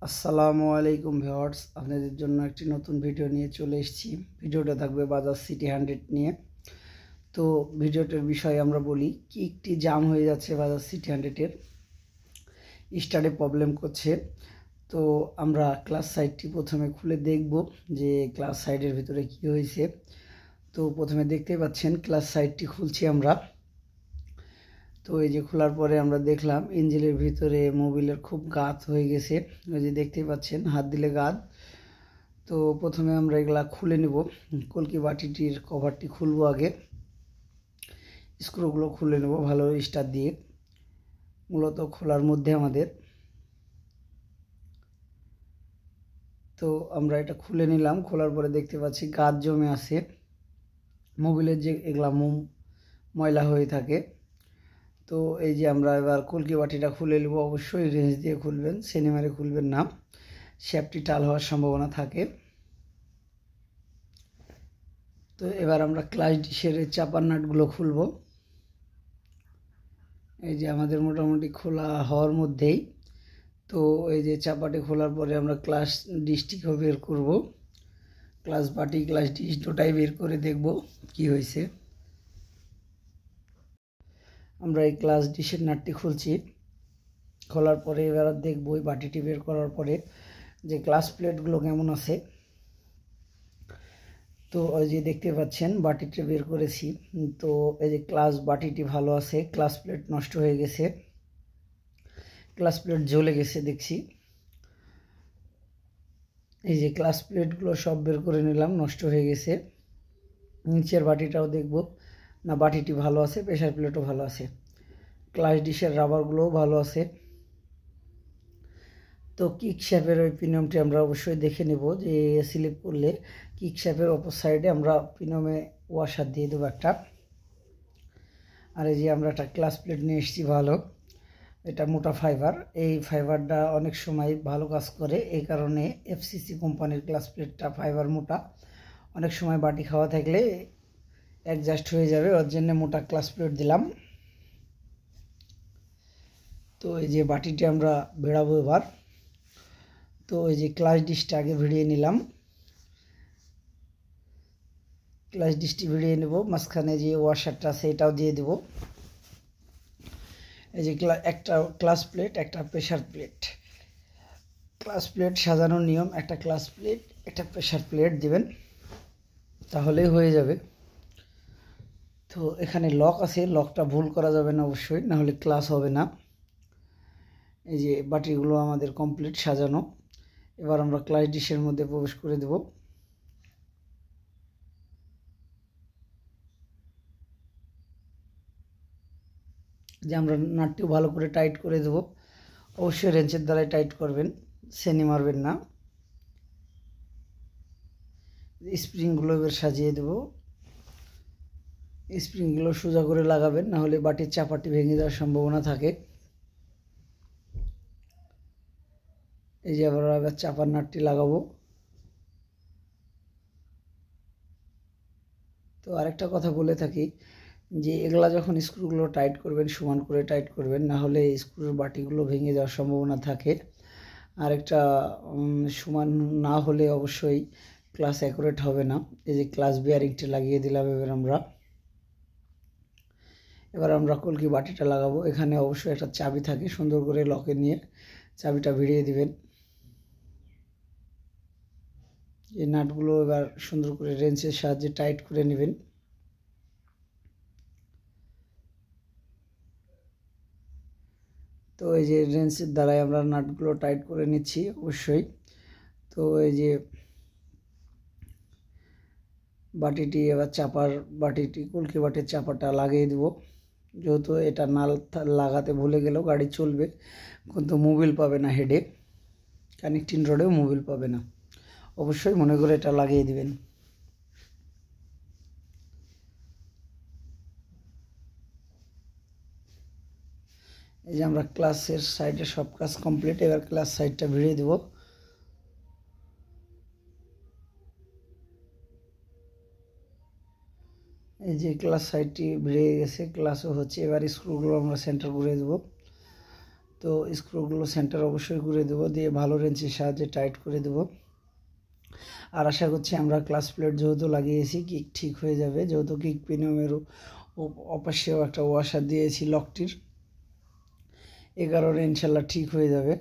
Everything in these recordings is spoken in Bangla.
আসসালামু আলাইকুম ভিউয়ার্স, আপনাদের জন্য একটি নতুন ভিডিও নিয়ে চলে এসেছি। ভিডিওটা থাকবে বাজাজ সিটি 100 নিয়ে। তো ভিডিওটার বিষয়ে আমরা বলি, কিকটি জাম হয়ে যাচ্ছে বাজাজ সিটি 100-এর, স্টার্টে প্রবলেম করছে। তো আমরা ক্লাস সাইডটি প্রথমে খুলে দেখব যে ক্লাস সাইডের ভিতরে কি হয়েছে। তো প্রথমে দেখতেই পাচ্ছেন ক্লাস সাইডটি খুলছি আমরা। তো এই যে খোলার পরে আমরা দেখলাম ইঞ্জিনের ভিতরে মোবিলের খুব গাঁত হয়ে গেছে, ওই যে দেখতেই পাচ্ছেন হাত দিলে গাঁত। তো প্রথমে আমরা এগুলা খুলে নেব, কলকি বাটিটির কভারটি খুলবো আগে, স্ক্রুগুলো খুলে নেব ভালো স্টার দিয়ে। মূলত খোলার মধ্যে আমাদের, তো আমরা এটা খুলে নিলাম। খোলার পরে দেখতে পাচ্ছি গাঁত জমে আছে, মোবিলের যে এগুলা ময়লা হয়ে থাকে। তো এই যে আমরা এবার কলকি বাটিটা খুলে নেব। অবশ্যই রেঞ্জ দিয়ে খুলবেন, সিনেমারে খুলবেন না, শ্যাপটি টাল হওয়ার সম্ভাবনা থাকে। তো এবার আমরা ক্লাচ ডিশের চাপার নাটগুলো খুলব। এই যে আমাদের মোটামুটি খোলা হওয়ার মধ্যেই। তো এই যে চাপাটি খোলার পরে আমরা ক্লাচ ডিশটিকেও বের করব, ক্লাচ বাটি ক্লাচ ডিশ দুটাই বের করে দেখব কি হয়েছে। আমরা এই ক্লাচ ডিশের নাটটি খুলছি, খোলার পরে এবার দেখব ওই বাটিটি বের করার পরে যে ক্লাচ প্লেটগুলো কেমন আছে। তো ওই যে দেখতে পাচ্ছেন বাটিটি বের করেছি। তো এই যে ক্লাচ বাটিটি ভালো আছে, ক্লাচ প্লেট নষ্ট হয়ে গেছে, ক্লাচ প্লেট জ্বলে গেছে দেখছি। এই যে ক্লাচ প্লেটগুলো সব বের করে নিলাম, নষ্ট হয়ে গেছে। নিচের বাটিটাও দেখব, না বাটিটি ভালো আছে, প্রেসার প্লেটও ভালো আছে, ক্লাচ ডিশের রাবারগুলোও ভালো আছে। তো কিক শ্যাপের ওই পিনিয়মটি আমরা অবশ্যই দেখে নেব যে স্লিপ করলে কিক শ্যাপের অপর সাইডে আমরা পিনিয়মে ওয়াশার দিয়ে দেবো একটা। আর এই যে আমরা একটা ক্লাচ প্লেট নিয়ে এসেছি ভালো, এটা মোটা ফাইবার, এই ফাইবারটা অনেক সময় ভালো কাজ করে। এই কারণে এফসিসি কোম্পানির ক্লাচ প্লেটটা ফাইবার মোটা, অনেক সময় বাটি খাওয়া থাকলে অ্যাডজাস্ট হয়ে যাবে, ওর জন্য মোটা ক্লাচ প্লেট দিলাম। তো এই যে বাটিটি আমরা ভেড়াবো এবার। তো এই যে ক্লাচ ডিশটা আগে ভিড়িয়ে নিলাম, ক্লাচ ডিশটি ভিড়িয়ে নেব, মাঝখানে যে ওয়াশারটা আছে এটাও দিয়ে দেব। এই যে একটা ক্লাচ প্লেট, একটা প্রেসার প্লেট। ক্লাচ প্লেট সাজানোর নিয়ম, একটা ক্লাচ প্লেট একটা প্রেসার প্লেট দিবেন, তাহলেই হয়ে যাবে। তো এখানে লক আছে, লকটা ভুল করা যাবে না অবশ্যই, না হলে ক্লাস হবে না। এই যে বাটিগুলো আমাদের কমপ্লিট সাজানো, এবার আমরা ক্লাচ ডিশের মধ্যে প্রবেশ করে দেব। যে আমরা নাটটিও ভালো করে টাইট করে দেব, অবশ্যই রেঞ্চের দ্বারাই টাইট করবেন, সেনি মারবেন না। স্প্রিংগুলো এবার সাজিয়ে দেব, স্প্রিংগুলো সোজা করে লাগাবেন, না হলে বাটির চাপাটি ভেঙে যাওয়ার সম্ভাবনা থাকে। এই যে আমরা এবার চাপার নাটটি লাগাবো। তো আরেকটা কথা বলে থাকি যে এগুলা যখন স্ক্রুগুলো টাইট করবেন সমান করে টাইট করবেন, না হলে স্ক্রুর বাটিগুলো ভেঙে যাওয়ার সম্ভাবনা থাকে। আরেকটা সমান না হলে অবশ্যই ক্লাচ অ্যাকুরেট হবে না। এই যে ক্লাচ বিয়ারিংটি লাগিয়ে দিলাম। এবার আমরা কলকি বাটিটা লাগাবো। এখানে অবশ্যই একটা চাবি থাকে, সুন্দর করে লকে নিয়ে চাবিটা ভিড়িয়ে দিবেন। এই নাটগুলো এবার সুন্দর করে রেঞ্চের সাহায্যে টাইট করে নেবেন। তো এই যে রেঞ্চের দ্বারাই আমরা নাটগুলো টাইট করে নিচ্ছি অবশ্যই। তো এই যে বাটিটি এবার বাটিটি কলকি বাটির চাপাটা লাগিয়ে দেব। যেহেতু এটা নাল লাগাতে ভুলে গেলেও গাড়ি চলবে, কিন্তু মোবিল পাবে না, হেডে কানেক্টিং রোডেও মোবিল পাবে না, অবশ্যই মনে করে এটা লাগিয়ে দিবেন। এই যে আমরা ক্লাসের সাইডে সব কাজ কমপ্লিট, এবার ক্লাস সাইডটা ভিড়িয়ে দেব। এই যে ক্লাস সাইডটি ভিড়ে গেছে, ক্লাসও হচ্ছে। এবার স্ক্রুগুলো আমরা সেন্টার করে দেব। তো তো স্ক্রুগুলো সেন্টার অবশ্যই করে দেবো, দিয়ে ভালো রেঞ্চের সাহায্যে টাইট করে দেবো। আর আশা করছি আমরা ক্লাস প্লেট যেহেতু লাগিয়েছি কিক ঠিক হয়ে যাবে, যেহেতু কিক পিনিয়মের অপাশেও একটা ওয়াশার দিয়েছি লকটির, এ কারণে ইনশাল্লাহ ঠিক হয়ে যাবে।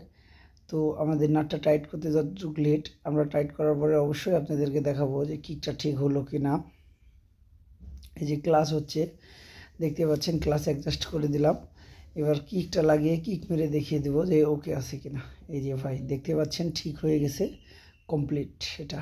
তো আমাদের নাটটা টাইট করতে যতটুকু লেট, আমরা টাইট করার পরে অবশ্যই আপনাদেরকে দেখাবো যে কিকটা ঠিক হলো কি না। এই যে ক্লাস হচ্ছে, দেখতে পাচ্ছেন ক্লাস অ্যাডজাস্ট করে দিলাম। এবার কিকটা লাগিয়ে কিক মেরে দেখিয়ে দেবো যে ওকে আছে কিনা। এই যে ভাই দেখতে পাচ্ছেন ঠিক হয়ে গেছে, কমপ্লিট এটা।